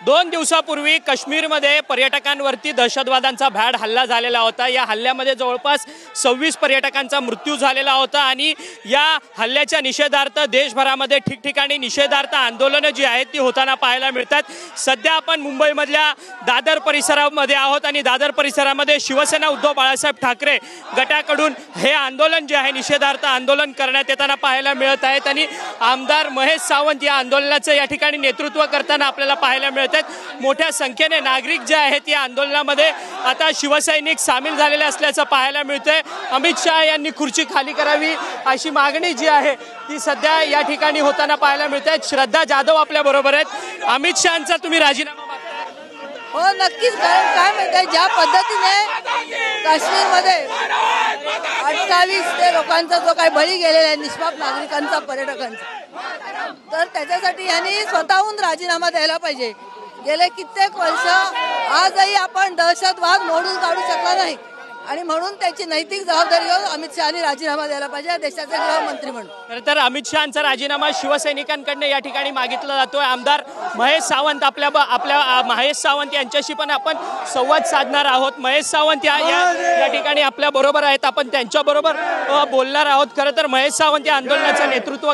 2 दिवसापूर्वी काश्मीरमध्ये पर्यटकांवरती दहशतवाद्यांचा भ्याड हल्ला झालेला होता। या हल्ल्यामध्ये जवळपास 26 पर्यटकांचा मृत्यू झालेला होता आणि या हल्ल्याच्या निषेधार्थ देशभरामध्ये ठिकठिकाणी निषेधार्थ आंदोलनं जी आहेत ती होताना पाहायला मिळतात। सध्या आपण मुंबईमधल्या दादर परिसरामध्ये आहोत आणि दादर परिसरामध्ये शिवसेना उद्धव बाळासाहेब ठाकरे गटाकडून हे आंदोलन जे आहे निषेधार्थ आंदोलन करण्यात येताना पाहायला मिळत आहेत आणि आमदार महेश सावंत या आंदोलनाचं या ठिकाणी नेतृत्व करताना आपल्याला पाहायला मिळत आहेत। मोठ्या संख्येने नागरिक जे आहेत या आंदोलनामध्ये आता शिवसैनिक सामील झालेले असल्याचं पाहायला मिळतंय। अमित शहा यांनी खुर्ची खाली करावी अशी मागणी जी आहे ती सध्या या ठिकाणी होताना पाहायला मिळते। श्रद्धा जाधव आपल्या बरोबर आहेत। अमित शहांचा तुम्ही राजीनामा हो नक्कीच, कारण काय माहिती ज्या पद्धतीने काश्मीरमध्ये 28 लोकांचा जो काही बळी गेलेला आहे निष्पाप नागरिकांचा पर्यटकांचा, तर त्याच्यासाठी यांनी स्वतःहून राजीनामा द्यायला पाहिजे। गेले कित्येक वर्ष आजही आपण दहशतवाद मोडून काढू शकला नाही आणि म्हणून त्याची नैतिक जबाबदारी घेऊन अमित शहानी राजीनामा द्यायला पाहिजे देशाचे गृहमंत्री म्हणून। खरं तर अमित शहांचा राजीनामा शिवसैनिकांकडून या ठिकाणी मागितला जातोय। आमदार महेश सावंत आपल्या महेश सावंत यांच्याशी पण आपण संवाद साधणार आहोत। महेश सावंत या ठिकाणी आपल्या बरोबर आहेत, आपण त्यांच्या बरोबर बोलणार आहोत। खरं तर महेश सावंत या आंदोलनाचं नेतृत्व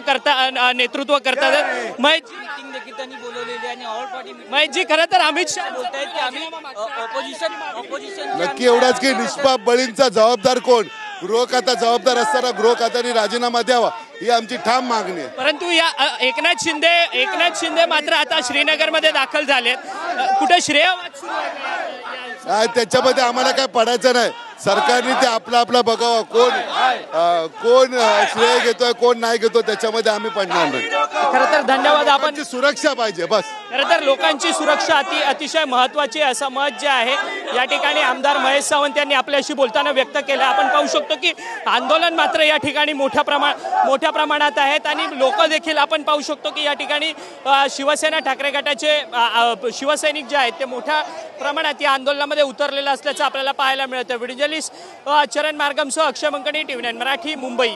करतात। महेश जी, खरं तर अमित शहा बोलतायत की आम्ही ऑपोजिशन नक्की एवढाच की निष्पाप बळींचा जबाबदार कोण, गृह खाता जबाबदार असताना गृह खात्याने राजीनामा द्यावा ही आमची ठाम मागणी आहे। परंतु या एकनाथ शिंदे मात्र आता श्रीनगरमध्ये दाखल झालेत। कुठे श्रेयवाद सुरू आहे? त्याच्यामध्ये आम्हाला काय पडायचं नाही। सरकारने ते आपला बघावं, कोण श्रेय घेतोय कोण नाही घेतो त्याच्यामध्ये आम्ही पडणार नाही। खरं तर धन्यवाद। आपण सुरक्षा पाहिजे बस। खरं तर लोकांची सुरक्षा अतिशय महत्त्वाची आहे असं मत जे आहे या ठिकाणी आमदार महेश सावंत यांनी आपल्याशी बोलताना व्यक्त केलं। आपण पाहू शकतो की आंदोलन मात्र या ठिकाणी मोठ्या प्रमाणात आहेत आणि लोक देखील आपण पाहू शकतो की या ठिकाणी शिवसेना ठाकरे गटाचे शिवसैनिक जे आहेत ते मोठ्या प्रमाणात या आंदोलनामध्ये उतरलेलं असल्याचं आपल्याला पाहायला मिळतं। व्हिडिओ जर्नलिस्ट चरण मार्गमसह अक्षय मंकणी, TV9 मराठी, मुंबई।